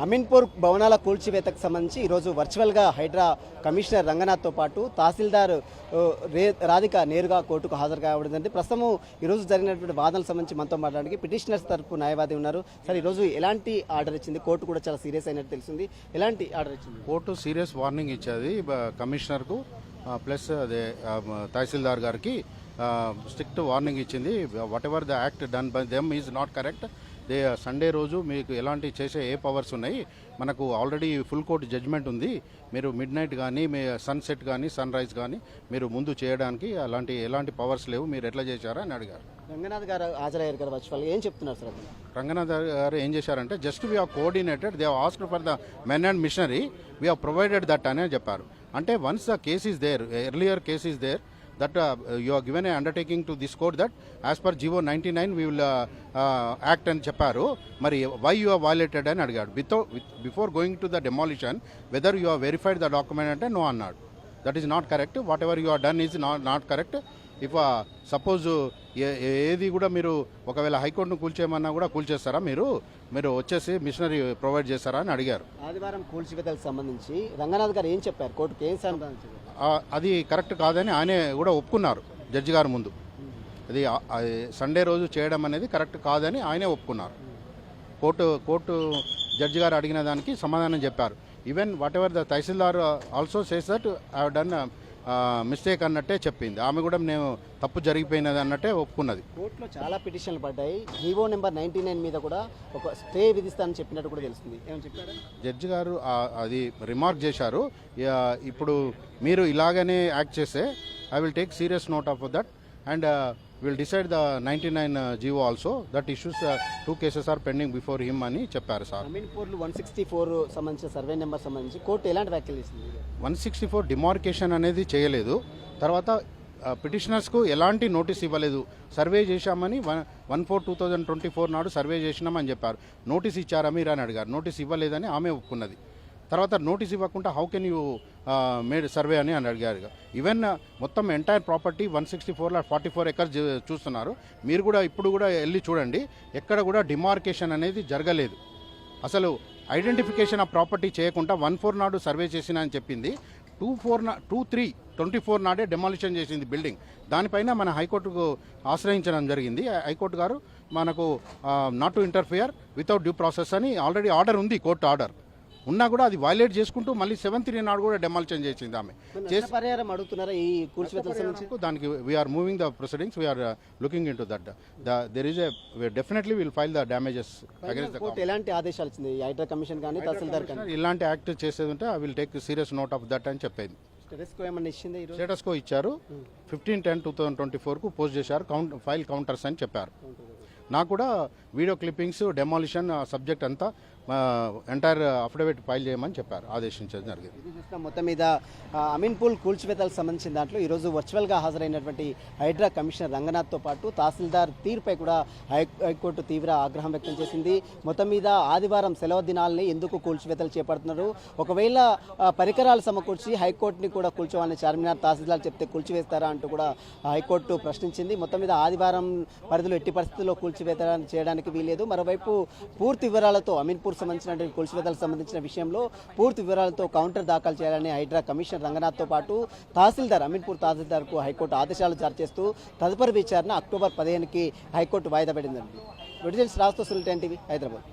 అమీన్పూర్ భవనాల కూల్చివేతకు సంబంధించి ఈరోజు వర్చువల్గా హైడ్రా కమిషనర్ రంగనాథ్తో పాటు తహసీల్దార్ రాధిక నేరుగా కోర్టుకు హాజరు కావడండి. ప్రస్తుతం ఈరోజు జరిగినటువంటి వాదనలకు సంబంధించి మనతో మాట్లాడడానికి పిటిషనర్స్ తరపు న్యాయవాది ఉన్నారు. సార్, ఈరోజు ఎలాంటి ఆర్డర్ ఇచ్చింది? కోర్టు కూడా చాలా సీరియస్ అయినట్టు తెలిసింది. ఎలాంటి ఆర్డర్ ఇచ్చింది? కోర్టు సీరియస్ వార్నింగ్ ఇచ్చేది కమిషనర్కు ప్లస్ అదే తహసీల్దార్ గారికి స్ట్రిక్ట్ వార్నింగ్ ఇచ్చింది. What ever the act done by them is not correct. Sunday రోజు మీకు ఎలాంటి చేసే ఏ పవర్స్ ఉన్నాయి, మనకు ఆల్రెడీ ఫుల్ కోర్ట్ జడ్జ్మెంట్ ఉంది. మీరు మిడ్ నైట్ కానీ మీ సన్సెట్ కానీ సన్ రైజ్ కానీ మీరు ముందు చేయడానికి ఎలాంటి పవర్స్ లేవు, మీరు ఎట్లా చేశారా అని అడిగారు. రంగనాథ్ గారు హాజరయ్యారు కదా వర్చువల్, ఏం చెప్తున్నారు సార్? రంగనాథ్ గారు ఏం చేశారంటే just we have coordinated, they have asked for the men and machinery, we have provided that అనే చెప్పారు. అంటే once the case is there, earlier case is there, that you are given a undertaking to this court that as per GO 99 we will act అని చెప్పారు. మరి why you have violated అని అడిగాడు. Before going to the demolition whether you have verified the document అంటే no అన్నాడు. That is not correct. Whatever you have done is not correct. If suppose ఏది కూడా మీరు ఒకవేళ హైకోర్టును కూల్చేయమన్నా కూడా కూల్చేస్తారా, మీరు వచ్చేసి మిషనరీ ప్రొవైడ్ చేస్తారా అని అడిగారు. ఆదివారం కూల్చివేతలకు సంబంధించి రంగనాథ్ గారు ఏం చెప్పారు? కోర్టుకు ఏం సంబంధించి అది కరెక్ట్ కాదని ఆయనే కూడా ఒప్పుకున్నారు జడ్జి గారి ముందు. అది సండే రోజు చేయడం అనేది కరెక్ట్ కాదని ఆయనే ఒప్పుకున్నారు. కోర్టు జడ్జి గారు అడిగిన దానికి సమాధానం చెప్పారు. Even what ever the tahsildar also says that I have done mistake అన్నట్టే చెప్పింది. ఆమె కూడా నేను తప్పు జరిగిపోయినది అన్నట్టే ఒప్పుకున్నది. కోర్టులో చాలా పిటిషన్లు పడ్డాయి. జీవో నెంబర్ 99 మీద కూడా ఒక స్టే విధిస్తానని చెప్పినట్టు కూడా తెలుస్తుంది. ఏమని చెప్పారు జడ్జి గారు? అది రిమార్క్ చేశారు. ఇప్పుడు మీరు ఇలాగనే యాక్ట్ చేస్తే I will take serious note of that and will decide the 99 GO also. That issues 2 cases are pending before him అని చెప్పారు సార్. అమీన్పూర్లు 164 సంబంధించిన సర్వే నెంబర్ సంబంధించి కోర్టు ఎలాంటి వ్యాఖ్యలు ఇస్తుంది? 164 డిమార్కేషన్ అనేది చేయలేదు. తర్వాత పిటిషనర్స్కు ఎలాంటి నోటీస్ ఇవ్వలేదు. సర్వే చేశామని 1/4/2024 నాడు సర్వే చేసినామని చెప్పారు. నోటీస్ ఇచ్చారా మీరు అని అడిగారు. నోటీస్ ఇవ్వలేదని ఆమె ఒప్పుకున్నది. తర్వాత నోటీస్ ఇవ్వకుండా how can you made survey అని అడిగారు. ఈవెన్ మొత్తం ఎంటైర్ ప్రాపర్టీ 164లో 44 ఎకర్స్ చూస్తున్నారు. మీరు కూడా ఇప్పుడు కూడా వెళ్ళి చూడండి, ఎక్కడ కూడా డిమార్కేషన్ అనేది జరగలేదు. అసలు ఐడెంటిఫికేషన్ ఆఫ్ ప్రాపర్టీ చేయకుండా 14 నాడు సర్వే చేసిన అని చెప్పింది. 23/24 నాడే డెమాలిషన్ చేసింది బిల్డింగ్. దానిపైన మన హైకోర్టుకు ఆశ్రయించడం జరిగింది. హైకోర్టు గారు మనకు not to interfere without due process అని ఆల్రెడీ ఆర్డర్ ఉంది, కోర్టు ఆర్డర్ ఉన్నా కూడా అది వైలేట్ చేసుకుంటూ మళ్ళీ 7th నాడు కూడా డెమాలిషన్ చేసింది ఆమె. పరిహారం అడుగుతున్నారా ఈ కూల్చివేతలకు? దానికి we are moving the proceedings, we are looking into that. There is definitely will file the damages against the. ఎలాంటి ఆదేశాలు ఇచ్చింది హైడ్రా కమిషన్ కానీ తహసీల్దార్ కానీ? ఇలాంటి యాక్ట్ చేసేది ఉంటే I will take serious note of that అని చెప్పేది. స్టేటస్ కో ఇచ్చారు. 15/10/2024 పోస్ట్ చేశారు. ఫైల్ కౌంటర్స్ అని చెప్పారు. నాకు కూడా వీడియో క్లిప్పింగ్స్, డెమాలిషన్ సబ్జెక్ట్ అంతా ఎంటైర్ అఫిడవిట్ ఫైల్ చేయమని చెప్పారు, ఆదేశించడం జరిగింది. మొత్తం మీద అమీన్పూర్ కూల్చివేతలకు సంబంధించిన దాంట్లో ఈరోజు వర్చువల్గా హాజరైనటువంటి హైడ్రా కమిషనర్ రంగనాథ్తో పాటు తహసీల్దార్ తీరుపై కూడా హైకోర్టు తీవ్ర ఆగ్రహం వ్యక్తం చేసింది. మొత్తం మీద ఆదివారం సెలవు దినాలని ఎందుకు కూల్చివేతలు చేపడుతున్నారు? ఒకవేళ పరికరాలు సమకూర్చి హైకోర్టుని కూడా కూల్చోవాలని చార్మినార్ తహసీల్దార్ చెప్తే కూల్చివేస్తారా అంటూ కూడా హైకోర్టు ప్రశ్నించింది. మొత్తం మీద ఆదివారం పరిధిలో ఎట్టి పరిస్థితుల్లో కూల్చివేత చేయడానికి వీలేదు. మరోవైపు పూర్తి వివరాలతో అమీన్పూర్ సంబంధించిన కూల్చివేతలకు సంబంధించిన విషయంలో పూర్తి వివరాలతో కౌంటర్ దాఖలు చేయాలని హైడ్రా కమిషనర్ రంగనాథ్తో పాటు తహసీల్దార్ అమీన్పూర్ తహసీల్దార్కు హైకోర్టు ఆదేశాలు జారీ చేస్తూ తదుపరి విచారణ అక్టోబర్ 15కి హైకోర్టు వాయిదా పడిందండి. విడుదల రాస్తూ సుల్తాన్ టీవీ, హైదరాబాద్.